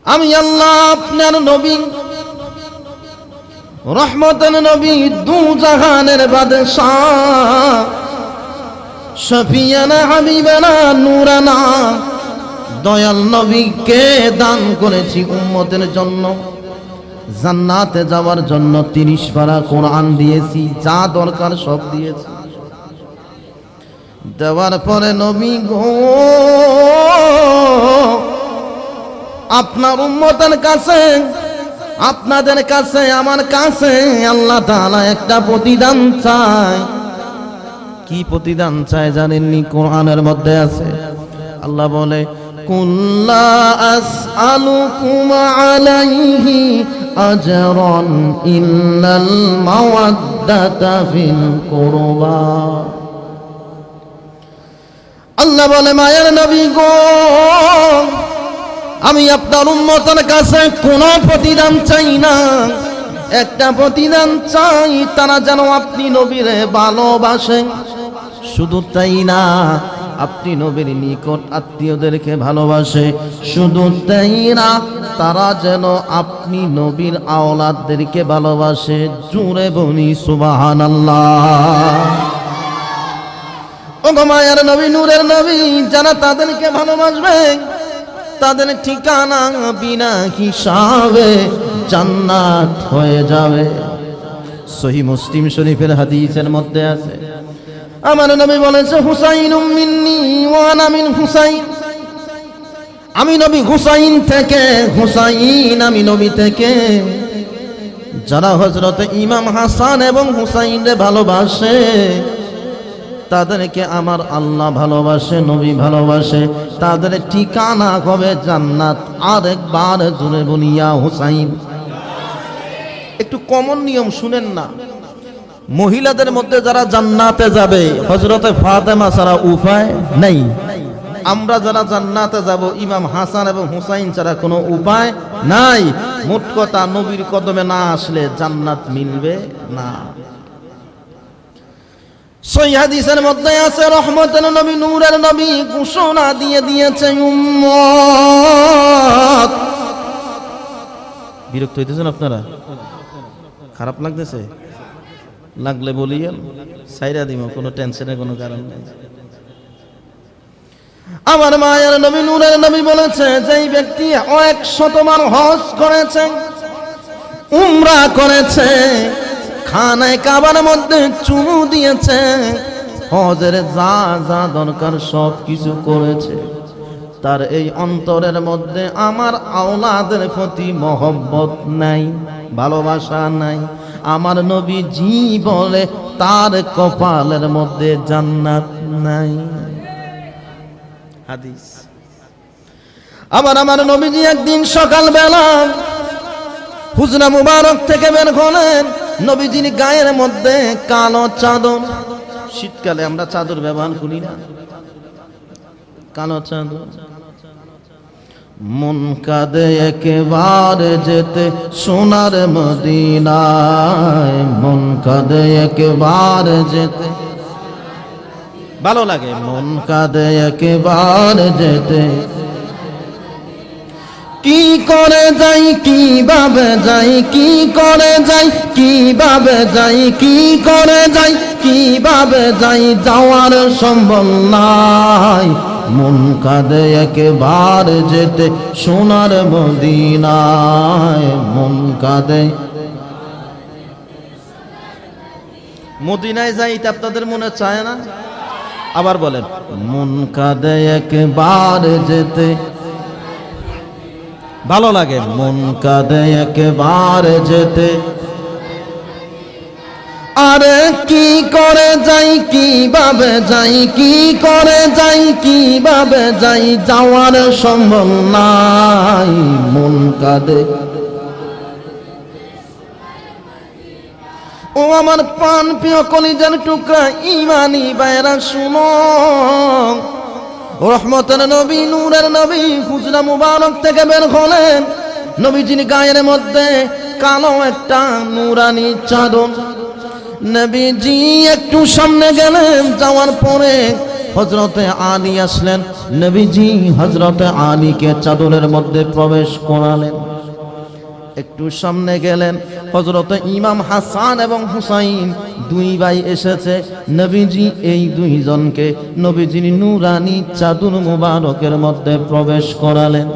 আমি আল্লাহ আপনার নবী রহমতের নবী, দু জাহানের বাদশাহ, শফিয়ানা হাবিবানা নূরানা, দয়াল নবীকে দান করেছি উম্মতের জন্য, জান্নাতে যাওয়ার জন্য 30 পারা কোরআন দিয়েছি, যা দরকার সব দিয়েছি। দেওয়ার পরে নবী গো, আপনার উম্মতের কাছে, আপনাদের কাছে, আমার কাছে আল্লাহ তাআলা একটা প্রতিদান চায়। কি প্রতিদান চায় জানেননি? কোরআনের মধ্যে আছে। আল্লাহ বলে, কুল্লা আসআলুকুম আলাইহি আজরান ইল্লাল মাওয়াদ্দাতা ফিল কুরবা। আল্লাহ বলে, মায়ের নবী গো, আমি আপনার উম্মতের কাছে কোনো প্রতিদান চাই না, একটা প্রতিদান চাই, তারা যেন আপনি নবীরে ভালোবাসে। শুধু তাই না, আপনি নবীর নিকট আত্মীয়দেরকে ভালোবাসে। শুধু তাই না, তারা যেন আপনি নবীর আওলাদদেরকে ভালোবাসে। জুড়ে বলি সুবহানাল্লাহ। ও গো মায়ের নবী, নূরের নবী, যারা তাদেরকে ভালোবাসবে তাদের ঠিকানা বিনা হিসাবে জান্নাত হয়ে যাবে। সহিহ মুসলিম শরীফের হাদিসের মধ্যে আছে, আমার নবী বলেছে, হুসাইনুম মিন্নি ওয়া আনা মিন হুসাইন। আমি নবী হুসাইন থেকে, হুসাইন আমি নবী থেকে। যারা হযরত ইমাম হাসান এবং হুসাইনকে ভালোবাসে তাদেরকে আমার আল্লাহ ভালোবাসে, নবী ভালোবাসে, তাদের ঠিকানা হবে জান্নাত। আরেকবার জোরে বলিয়া হুসাইন। একটু কমন নিয়ম শুনেন না, মহিলাদের মধ্যে যারা জান্নাতে যাবে হযরতে ফাতেমা ছাড়া উপায় নাই। আমরা যারা জান্নাতে যাব ইমাম হাসান এবং হুসাইন ছাড়া কোনো উপায় নাই। মোট কথা, নবীর কদমে না আসলে জান্নাত মিলবে না। সহিহ হাদিসের মধ্যে আছে, রহমতের নবী, নূরের নবী ঘোষণা দিয়ে দিয়েছে, উম্মত। বিরক্ত হইতেছেন আপনারা? খারাপ লাগতেছে? লাগলে বলিয়েন, সাইরা দিব, কোনো টেনশনের কোনো কারণ নেই। আমার মায়ের নবী, নূরের নবী বলেছে, যেই ব্যক্তি 100 বার হজ করেছে, উমরা করেছে, খানায় কাবার মধ্যে চুমু দিয়েছে, হজের যা যা দরকার সব কিছু করেছে, তার এই অন্তরের মধ্যে আমার আওলাদের প্রতি মহব্বত নাই, ভালোবাসা নাই, আমার নবী জি বলে তার কপালের মধ্যে জান্নাত নাই। হাদিস। আবার আমার নবীজি একদিন সকালবেলা হুজরা মুবারক থেকে বের হলেন। নবীজির গায়ের মধ্যে কালো চাদর, শীতকালে আমরা চাদর ব্যবহার করি না, কালো চাদর। মন কাঁদে একেবারে যেতে সোনার মদিনায়, মন কাঁদে একেবারে যেতে, ভালো লাগে, মন কাঁদে একেবারে যেতে। কি করে যাই, কিভাবে যাই, কি করে যাই, কিভাবে যাই, কি করে যাই, কিভাবে যাই, যাওয়ার সম্ভব নাই। মন কাঁদে একেবারে যেতে সোনার মদিনায়, মন কাঁদে। মদিনায় যাইতে আপনাদের মনে চায় না? আবার বলেন, মন কাঁদে একেবারে যেতে, ভালো লাগে, মন কাঁদে একেবারে যেতে। আরে কি করে যাই, কিভাবে যাই, কি করে যাই, কিভাবে যাই, যাওয়ার সম্ভব নাই। মন কাঁদে। ও আমার প্রাণ প্রিয় কলিজার টুকরা ইমানি ভাইরা, শুনো, রহমতের নবী, নূরের নবী হুজরা মুবারক থেকে বের হলেন। নবীজির গায়ের মধ্যে কালো একটা নূরানি চাদর। নবীজি একটু সামনে গেলেন, যাওয়ার পরে হযরতে আলী আসলেন। নবীজি হযরতে আলীকে চাদরের মধ্যে প্রবেশ করালেন। একটু সামনে গেলেন, হযরতে ইমাম হাসান এবং হুসাইন দুই ভাই এসেছে। নবীজি এই দুইজনকে নবীজির নূরানি চাদর মুবারকের মধ্যে প্রবেশ করালেন।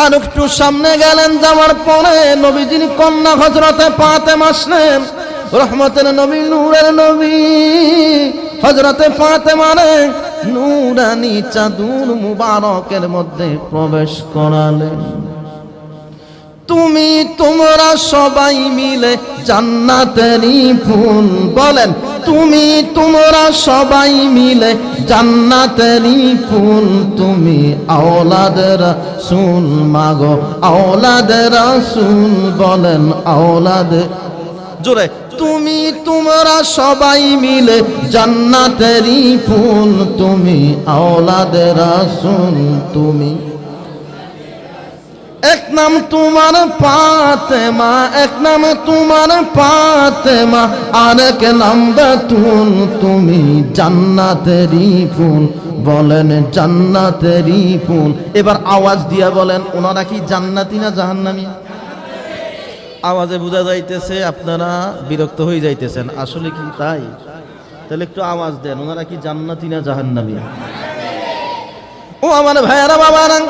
আর একটু সামনে গেলেন, যাওয়ার পরে নবীজির কন্যা হযরতে ফাতেমা আসলেন। রহমতের নবী, নূরের নবী হযরতে ফাতেমারে নূরানি চাদর মুবারকের মধ্যে প্রবেশ করালেন। তুমি তোমরা সবাই মিলে জান্নাতেরই ফুল, বলেন তুমি তোমরা সবাই মিলে জান্নাতেরই ফুল, তুমি আওলাদের রাসূল মাগো আওলাদের রাসূল, বলেন আওলাদের জোরে, তুমি তোমরা সবাই মিলে জান্নাতেরই ফুল, তুমি আওলাদের রাসূল, তুমি এক নাম তোমার ফাতেমা, এক নাম তোমার ফাতেমা, আর এক নাম বাতুল, তুমি জান্নাতেরই ফুল, বলেন জান্নাতেরই ফুল। এবার আওয়াজ দিয়া বলেন, ওনারা কি জান্নাতি না জাহান্নামী? আওয়াজে বোঝা যাইতেছে আপনারা বিরক্ত হয়ে যাইতেছেন, আসলে কি তাই? তাহলে একটু আওয়াজ দেন, ওনারা কি জান্নাতি না জাহান্নামী? ও আমার ভাইয়ারা বাবারা,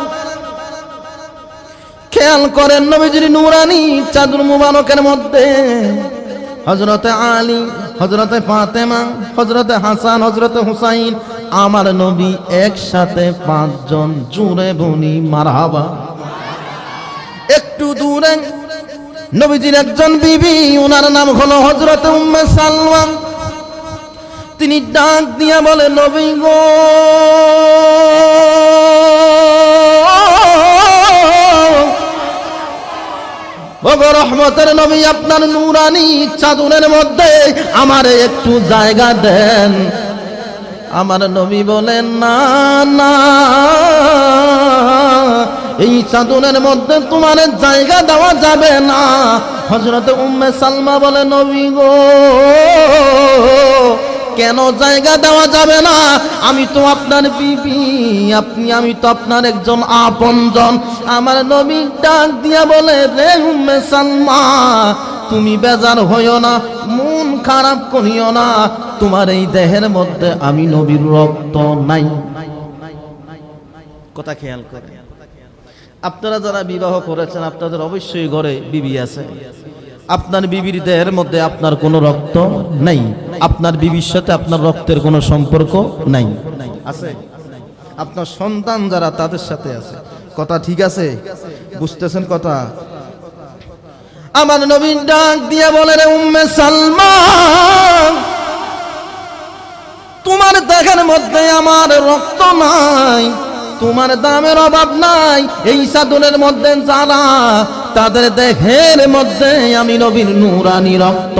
খেয়াল করেন নবীজির নূরানি চাদর মুবারকের মধ্যে হযরতে আলী, হযরতে ফাতেমা, হযরতে হাসান, হযরতে হুসাইন, আমার নবী একসাথে পাঁচজন, জুড়ে বনি মারহাবা। একটু দূরে নবীজির একজন বিবি, ওনার নাম হলো হযরতে উম্মে সালমা। তিনি ডাক দিয়া বলে, নবী গো, ওগো রহমতের নবী, আপনার নূরানি চাদরের মধ্যে আমারে একটু জায়গা দেন। আমার নবী বলেন, না না, এই চাদরের মধ্যে তোমার জায়গা দেওয়া যাবে না। হযরতে উম্মে সালমা বলে, নবী গো, কেন জায়গা দেওয়া যাবে না? আমি তো আপনার বিবি, আমি তো আপনার একজন আপনজন। আমার নবী ডাক দিয়া বলে, রে উম্মে সালমা, তুমি বেজার হইও না, মন খারাপ করিও না, তোমার এই দেহের মধ্যে আমি নবীর রক্ত নাই। কথা খেয়াল করে, আপনারা যারা বিবাহ করেছেন আপনাদের অবশ্যই ঘরে বিবি আছে। আপনার বিবির দেহের মধ্যে আপনার কোনো রক্ত নাই, আপনার বিবির সাথে আপনার রক্তের কোনো সম্পর্ক নাই, আছে? আপনার সন্তান যারা তাদের সাথে আছে। কথা ঠিক আছে? বুঝতেছেন কথা? আমার নবী ডাক দিয়া বলে, রে উম্মে সালমা, তোমার দেহের মধ্যে আমার রক্ত নাই, তোমার দামের অভাব নাই। এই চাদরের মধ্যে যারা, তাদের দেহের মধ্যে আমি নবীর নূরানি রক্ত,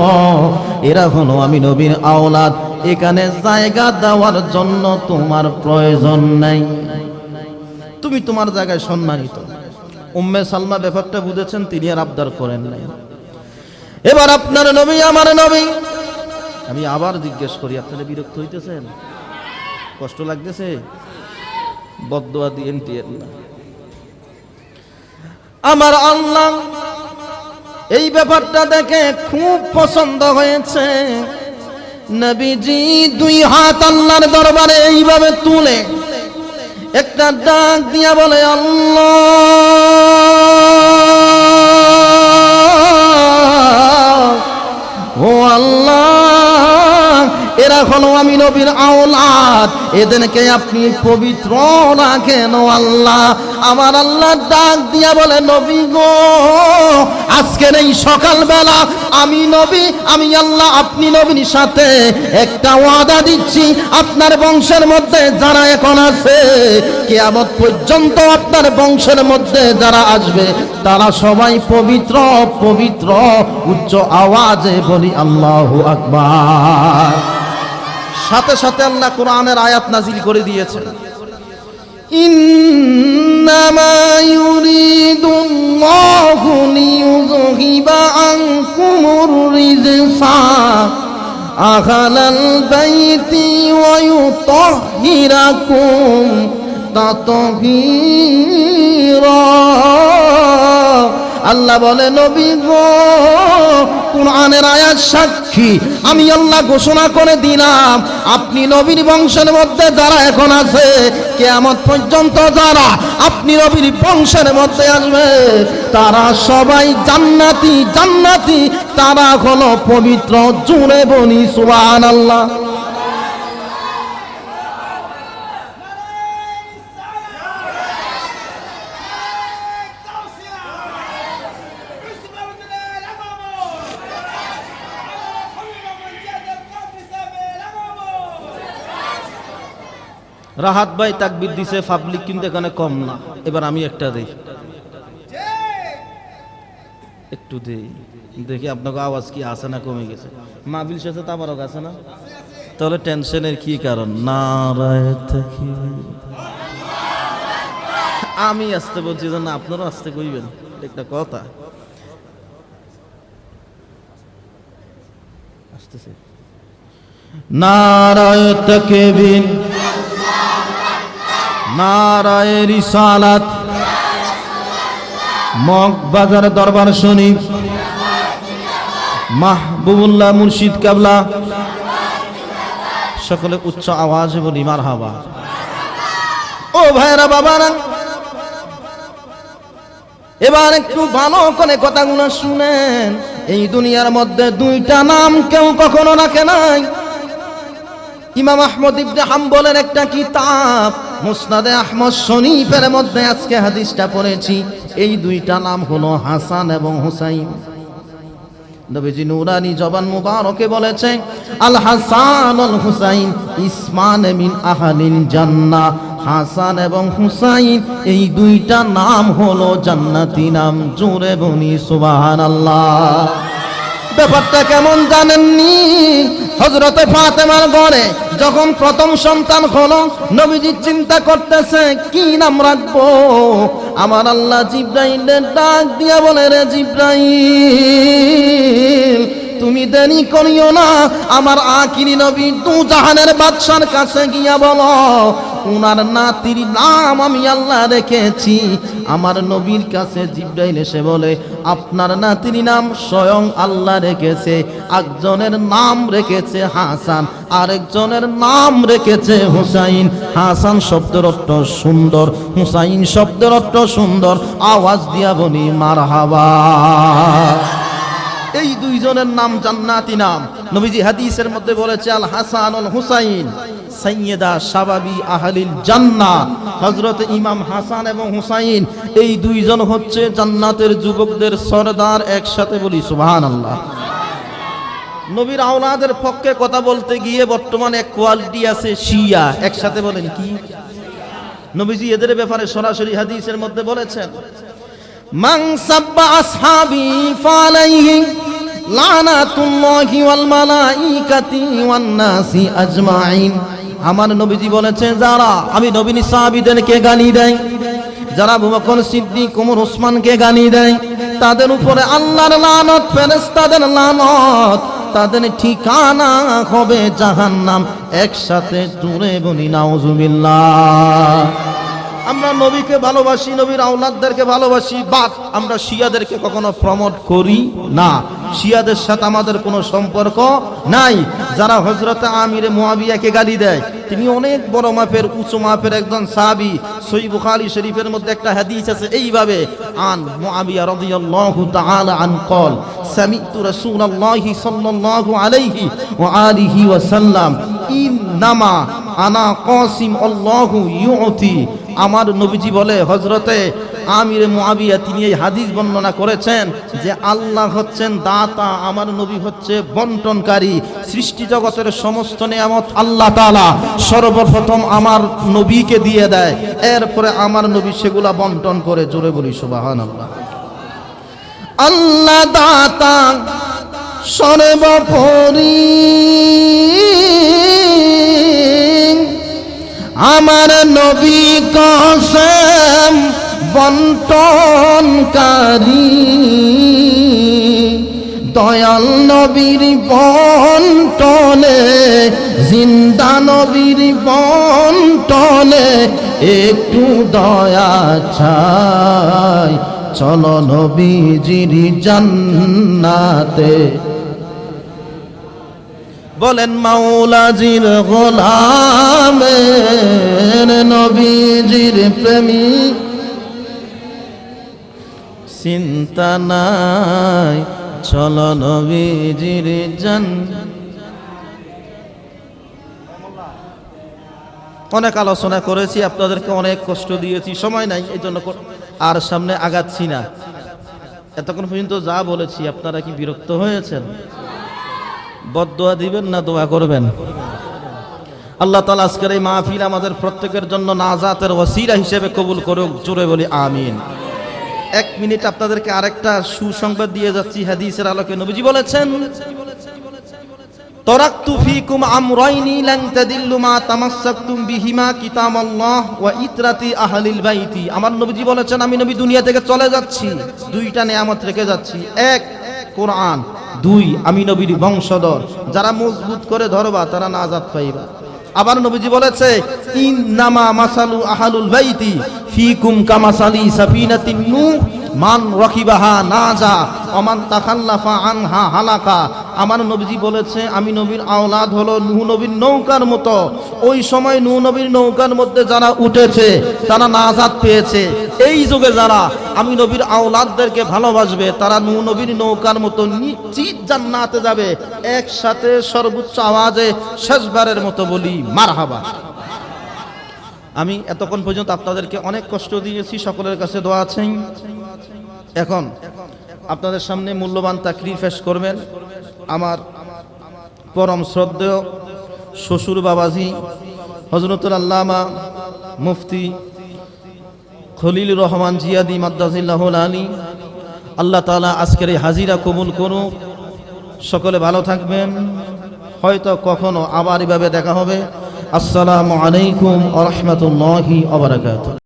এরা হলো আমি নবীর আওলাদ। এখানে জায়গা দেওয়ার জন্য তোমার প্রয়োজন নাই, তুমি তোমার জায়গায় সম্মানিত। উম্মে সালমা ব্যাপারটা বুঝেছেন, তিনি আর আবদার করেন নাই। এবার আপনার নবী, আমার নবী, আমি আবার জিজ্ঞেস করি, আপনারা বিরক্ত হইতেছেন? কষ্ট লাগতেছে? বদদোয়া দিয়েন না। আমার আল্লাহ এই ব্যাপারটা দেখে খুব পছন্দ হয়েছে। নবীজি দুই হাত আল্লাহর দরবারে এইভাবে তুলে একটা ডাক দিয়া বলে, আল্লাহ, ও আল্লাহ, এরা হলো আমি নবীর আওলাদ, এদেরকে আপনি পবিত্র রাখেন ও আল্লাহ। আমার আল্লাহ ডাক দিয়া বলে, নবী গো, আজকের এই সকালবেলা আমি নবী, আমি আল্লাহ আপনি নবীর সাথে একটা ওয়াদা দিচ্ছি, আপনার বংশের মধ্যে যারা এখন আছে, কিয়ামত পর্যন্ত আপনার বংশের মধ্যে যারা আসবে তারা সবাই পবিত্র পবিত্র। উচ্চ আওয়াজে বলি আল্লাহু আকবার। সাথে সাথে আল্লাহ কোরআনের আয়াত নাজিল করে দিয়েছেন, ইন্নামা ইউরিদুল্লাহু লিইউযহিবা আনকুমুর রিজসা আহলাল বাইতি ওয়া ইউতাহিরাকুম তাতহীরা। আল্লাহ বলে নবী গো, কুরআনের আয়াত সাক্ষী, আমি আল্লাহ ঘোষণা করে দিলাম আপনি নবীর বংশের মধ্যে যারা এখন আছে, কিয়ামত পর্যন্ত যারা আপনি নবীর বংশের মধ্যে আসবে তারা সবাই জান্নাতি জান্নাতি, তারা হলো পবিত্র। জুড়ে বলি সুবহানাল্লাহ। রাহাত ভাই তাকবীর দিছে, পাবলিক কিন্তু এখানে কম না। এবার আমি একটা দেই, একটু দেই, দেখি আপনাকে আওয়াজ কি আছে না কমে গেছে। মাহফিল শেষে তাবারক আছে না, তাহলে টেনশনের কি কারণ? নারায়ে তাকবীর। আমি আসতে বলছি না, আপনারাও আসতে কইবেন, একটা কথা আসতেছে। নারায়ে তাকবীর, নারায়ে রিসালাত, মগবাজার দরবার শরীফ, মাহবুবুল্লাহ মুর্শিদ কাবলা। সকলে উচ্চ আওয়াজে বলি মারহাবা। ও ভাইরা বাবারা, এবার একটু ভালো করে কথাগুলো শুনেন। এই দুনিয়ার মধ্যে দুইটা নাম কেউ কখনো রাখে নাই। ইমাম আহমদ ইবনে হাম্বলের একটা কিতাব মুসনাদে আহমদ শরীফের মধ্যে আজকে হাদিসটা পড়েছি। এই দুইটা নাম হলো হাসান এবং হুসাইন। নবীজি নুরানি জবান মুবারকে বলেছে, আল হাসান আল হুসাইন ইসমান মিন আহলিল জান্নাহ। হাসান এবং হুসাইন এই দুইটা নাম হলো জান্নাতি নাম। জোরে বলি সুবহানাল্লাহ। ব্যাপারটা কেমন জানেননি? হযরতে ফাতেমার ঘরে যখন প্রথম সন্তান হলো, নবীজি চিন্তা করতেছে কি নাম রাখবো। আমার আল্লাহ জিবরাইলের ডাক দিয়া বলে, রে জিবরাইল, তুমি দেরি করিও না, আমার আখিরি নবী দু জাহানের বাদশার কাছে গিয়া বলো উনার নাতির নাম আমি আল্লাহ রেখেছি। আমার নবীর কাছে জিবরাইল এসে বলে, আপনার নাতির নাম স্বয়ং আল্লাহ রেখেছে। একজনের নাম রেখেছে হাসান, আরেকজনের নাম রেখেছে হুসাইন। হাসান শব্দের অর্থ সুন্দর, হুসাইন শব্দের অর্থ সুন্দর। আওয়াজ দিয়া বলি মারহাবা। এই দুইজনের নাম জান্নাতি নাম। নবীজি হাদিসের মধ্যে বলেছে, আল হাসান আল হুসাইন সাইয়্যিদা শাবাবি আহলিল জান্নাহ। হযরত ইমাম হাসান এবং হুসাইন এই দুইজন হচ্ছে জান্নাতের যুবকদের সরদার। একসাথে বলি সুবহানাল্লাহ। নবীর আওলাদের পক্ষে কথা বলতে গিয়ে বর্তমানে এক কোয়ালিটি আছে, শিয়া। একসাথে বলেন কি? নবীজি এদের ব্যাপারে সরাসরি হাদিসের মধ্যে বলেছেন, মান সাব্বা আসহাবি ফালাইহি লানাতুল্লাহি ওয়াল মালাইকাতি ওয়ান নাসি আজমাইন। আমার নবীজি বলেছে, যারা আমি নবীর সাহাবীদেরকে গালি দেয়, যারা আবু বকর সিদ্দিক ওমর ওসমানকে গালি দেয়, তাদের উপরে আল্লাহর লানত, ফেরেশতাদের লানত, তাদের ঠিকানা হবে জাহান্নাম। একসাথে জোরে বলি নাউজুবিল্লাহ। আমরা নবীকে ভালোবাসি, নবীর আওলাদদেরকে ভালোবাসি, বাট আমরা শিয়াদেরকে কখনো প্রমোট করি না। শিয়াদের সাথে আমাদের কোনো সম্পর্ক নাই। যারা হযরত আমিরে মুয়াবিয়াকে গালি দেয়, তিনি অনেক বড় মাপের উঁচু মাপের একজন সাহাবী। সহিহ বুখারী শরীফের মধ্যে একটা হাদিস আছে এইভাবে, আন মুআবিয়া রাদিয়াল্লাহু তাআলা আন ক্বাল সামি'তু রাসূলুল্লাহি সাল্লাল্লাহু আলাইহি ওয়া আলিহি ওয়া সাল্লাম ইন্নামা আনা কাসিম আল্লাহু ইউতি। আমার নবীজি বলে, হযরতে আমিরে মুআবিয়া তিনি এই হাদিস বর্ণনা করেছেন যে আল্লাহ হচ্ছেন দাতা, আমার নবী হচ্ছে বন্টনকারী। সৃষ্টি জগতের সমস্ত নিয়ামত আল্লাহ তাআলা সর্বপ্রথম আমার নবীকে দিয়ে দেয়, এরপরে আমার নবী সেগুলা বন্টন করে। জোরে বলি সুবহানাল্লাহ। আল্লাহ দাতা সর্বোপরি, আমার নবী কসম বন্টনকারী। দয়াল নবীর বন্টনে, জিন্দা নবীর বন্টনে একটু দয়া চাই, চলো নবীজির জান্নাতে। বলেন মাওলাজির গোলামের নবীজির প্রেমিক, চিন্তা নাই, চলো নবীজির জান্নাতে। অনেক আলোচনা করেছি, আপনাদেরকে অনেক কষ্ট দিয়েছি, সময় নাই এই জন্য আর সামনে আগাচ্ছি না। এতক্ষণ পর্যন্ত যা বলেছি আপনারা কি বিরক্ত হয়েছেন? বদদোয়া দিবেন না দোয়া করবেন? আল্লাহ তাআলা আজকের এই মাহফিল আমাদের প্রত্যেকের জন্য নাজাতের ওসিলা হিসেবে কবুল করুক, জোরে বলি আমিন। এক মিনিট আপনাদেরকে আরেকটা সুসংবাদ দিয়ে যাচ্ছি হাদিসের আলোকে। নবীজি বলেছেন, তারাকতু ফীকুম আমরাইনি লান তাদিল্লু মা তামাসসাকতুম বিহিমা কিতাবাল্লাহ ওয়া ইতরাতি আহলিল বাইতি। আমার নবীজি বলেছেন, আমি নবী দুনিয়া থেকে চলে যাচ্ছি, দুইটা নিয়ামত রেখে যাচ্ছি। এক, কোরআন। দুই, আমি নবীর বংশধর যারা মজবুত করে ধরবা তারা নাজাত পাইবা। আবার নবীজি বলেছে, ইন্নামা মাসালু আহলুল বাইতি ফীকুম কামাসালি সাফিনাতিন নূহ মান রাকিবাহা নাজা ওমান তাখাল্লাফা আনহা হালাকা। আমার নবীজি বলেছে, আমি নবীর আওলাদ হলো নূহ নবীর নৌকার মতো। ওই সময় নূহ নবীর নৌকার মধ্যে যারা উঠেছে তারা নাজাত পেয়েছে। এই যুগে যারা আমি নবীর আওলাদদেরকে ভালোবাসবে তারা নূহ নবীর নৌকার মতো নিশ্চিত জান্নাতে যাবে। একসাথে সর্বোচ্চ আওয়াজে শেষবারের মতো বলি মারহাবা। আমি এতক্ষণ পর্যন্ত আপনাদেরকে অনেক কষ্ট দিয়েছি, সকলের কাছে দোয়া আছেন। এখন আপনাদের সামনে মূল্যবান তাকরীর পেশ করবেন আমার পরম শ্রদ্ধেয় শ্বশুর বাবাজি হযরতুল আল্লামা মুফতি খলিলুর রহমান জিয়াদি মাদ্দাজিল্লাহুল আলী। আল্লাহ তাআলা আজকের এই হাজিরা কবুল করুন। সকলে ভালো থাকবেন, হয়তো কখনো আবার এভাবে দেখা হবে। আসসালামু আলাইকুম ওয়া রাহমাতুল্লাহি ওয়া বারাকাতুহু।